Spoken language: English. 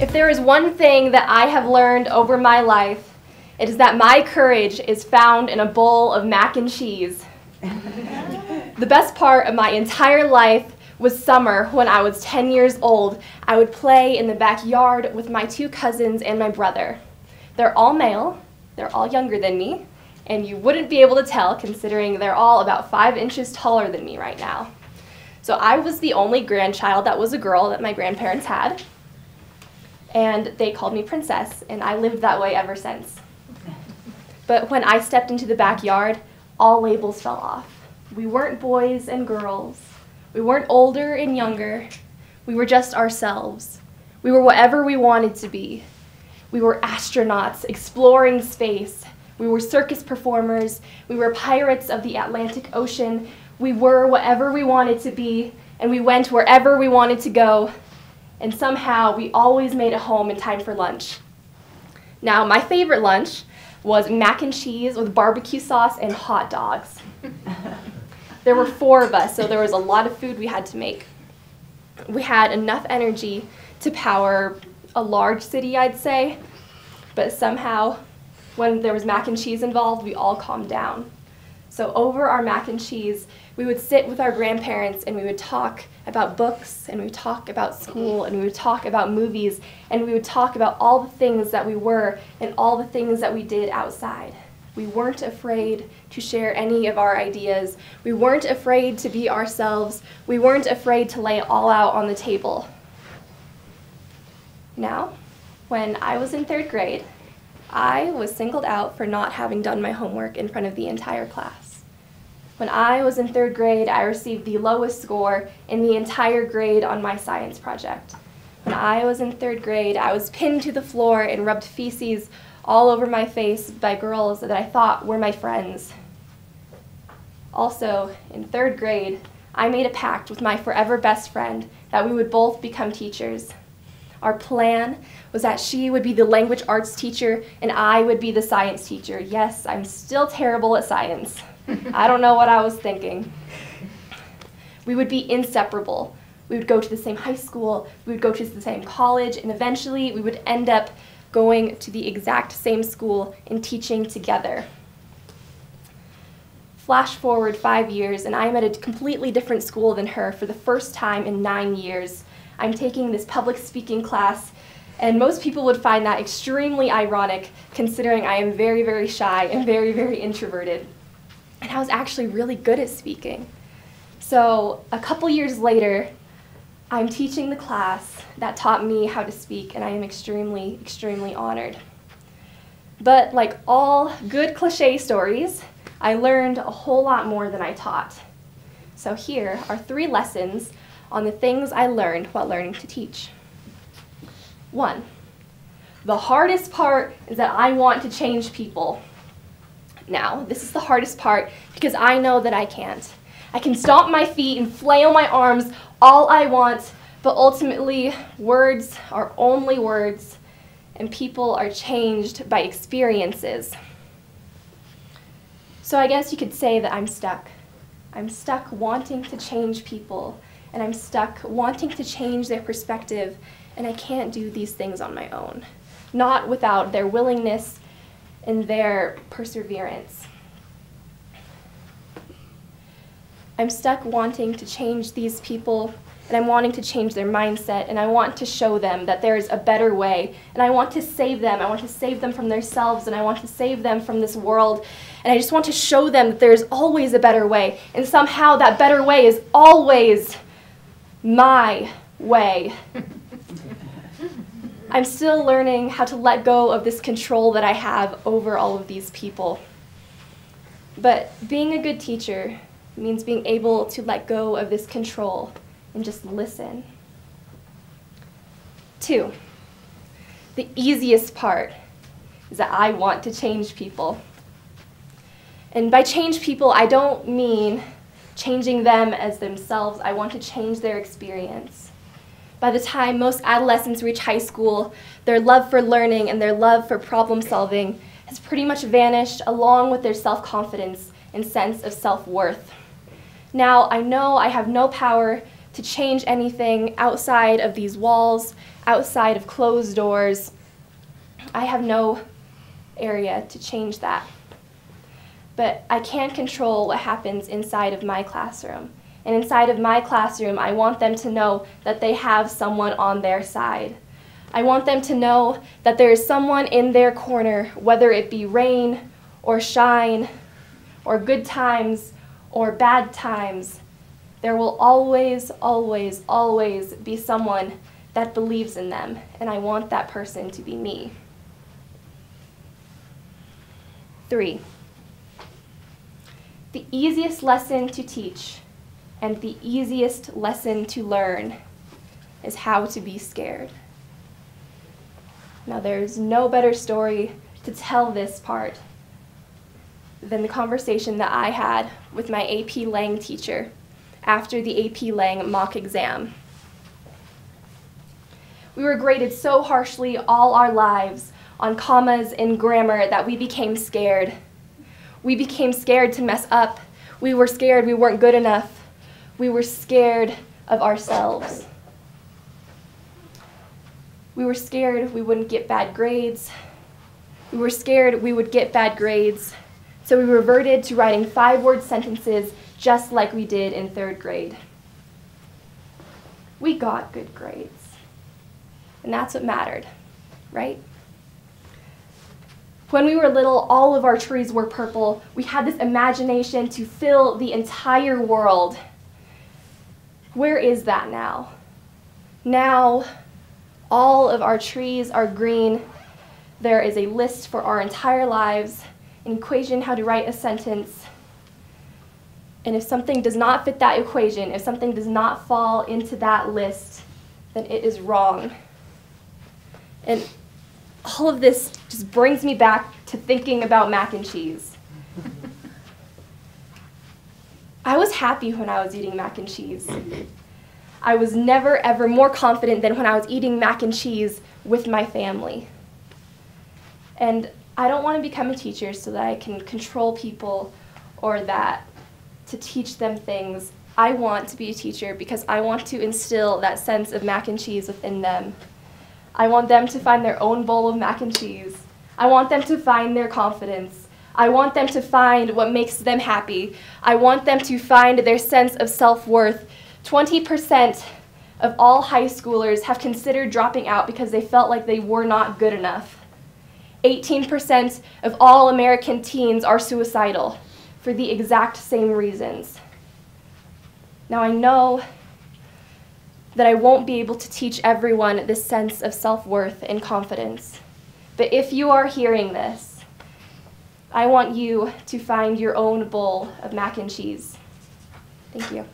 If there is one thing that I have learned over my life, it is that my courage is found in a bowl of mac and cheese. The best part of my entire life was summer when I was 10 years old. I would play in the backyard with my 2 cousins and my brother. They're all male, they're all younger than me, and you wouldn't be able to tell considering they're all about 5 inches taller than me right now. So I was the only grandchild that was a girl that my grandparents had, and they called me Princess, and I lived that way ever since. But when I stepped into the backyard, all labels fell off. We weren't boys and girls. We weren't older and younger. We were just ourselves. We were whatever we wanted to be. We were astronauts exploring space. We were circus performers. We were pirates of the Atlantic Ocean. We were whatever we wanted to be, and we went wherever we wanted to go. And somehow we always made it home in time for lunch. Now, my favorite lunch was mac and cheese with barbecue sauce and hot dogs. There were 4 of us, so there was a lot of food we had to make. We had enough energy to power a large city, I'd say, but somehow when there was mac and cheese involved, we all calmed down. So over our mac and cheese, we would sit with our grandparents and we would talk about books, and we would talk about school, and we would talk about movies, and we would talk about all the things that we were and all the things that we did outside. We weren't afraid to share any of our ideas. We weren't afraid to be ourselves. We weren't afraid to lay it all out on the table. Now, when I was in 3rd grade, I was singled out for not having done my homework in front of the entire class. When I was in 3rd grade, I received the lowest score in the entire grade on my science project. When I was in 3rd grade, I was pinned to the floor and rubbed feces all over my face by girls that I thought were my friends. Also, in 3rd grade, I made a pact with my forever best friend that we would both become teachers. Our plan was that she would be the language arts teacher and I would be the science teacher. Yes, I'm still terrible at science. I don't know what I was thinking. We would be inseparable. We would go to the same high school, we would go to the same college, and eventually we would end up going to the exact same school and teaching together. Flash forward 5 years, and I'm at a completely different school than her for the first time in 9 years. I'm taking this public speaking class, and most people would find that extremely ironic, considering I am very, very shy and very, very introverted. And I was actually really good at speaking. So a couple years later, I'm teaching the class that taught me how to speak, and I am extremely, extremely honored. But like all good cliche stories, I learned a whole lot more than I taught. So here are 3 lessons on the things I learned while learning to teach. 1, the hardest part is that I want to change people. Now, this is the hardest part because I know that I can't. I can stomp my feet and flail my arms all I want, but ultimately, words are only words, and people are changed by experiences. So I guess you could say that I'm stuck. I'm stuck wanting to change people, and I'm stuck wanting to change their perspective, and I can't do these things on my own, not without their willingness and their perseverance. I'm stuck wanting to change these people, and I'm wanting to change their mindset, and I want to show them that there is a better way, and I want to save them. I want to save them from themselves, and I want to save them from this world, and I just want to show them that there's always a better way, and somehow that better way is always my way. I'm still learning how to let go of this control that I have over all of these people. But being a good teacher means being able to let go of this control and just listen. 2, the easiest part is that I want to change people. And by change people, I don't mean changing them as themselves. I want to change their experience. By the time most adolescents reach high school, their love for learning and their love for problem solving has pretty much vanished, along with their self-confidence and sense of self-worth. Now, I know I have no power to change anything outside of these walls, outside of closed doors. I have no area to change that. But I can control what happens inside of my classroom. And inside of my classroom, I want them to know that they have someone on their side. I want them to know that there is someone in their corner, whether it be rain or shine or good times or bad times. There will always, always, always be someone that believes in them, and I want that person to be me. 3. The easiest lesson to teach and the easiest lesson to learn is how to be scared. Now, there's no better story to tell this part than the conversation that I had with my AP Lang teacher after the AP Lang mock exam. We were graded so harshly all our lives on commas and grammar that we became scared. We became scared to mess up. We were scared we weren't good enough. We were scared of ourselves. We were scared we wouldn't get bad grades. We were scared we would get bad grades. So we reverted to writing 5-word sentences just like we did in 3rd grade. We got good grades. And that's what mattered, right? When we were little, all of our trees were purple. We had this imagination to fill the entire world. Where is that now? Now, all of our trees are green. There is a list for our entire lives, an equation how to write a sentence. And if something does not fit that equation, if something does not fall into that list, then it is wrong. And all of this just brings me back to thinking about mac and cheese. I was happy when I was eating mac and cheese. I was never, ever more confident than when I was eating mac and cheese with my family. And I don't want to become a teacher so that I can control people or that to teach them things. I want to be a teacher because I want to instill that sense of mac and cheese within them. I want them to find their own bowl of mac and cheese. I want them to find their confidence. I want them to find what makes them happy. I want them to find their sense of self-worth. 20% of all high schoolers have considered dropping out because they felt like they were not good enough. 18% of all American teens are suicidal for the exact same reasons. Now, I know that I won't be able to teach everyone this sense of self-worth and confidence. But if you are hearing this, I want you to find your own bowl of mac and cheese. Thank you.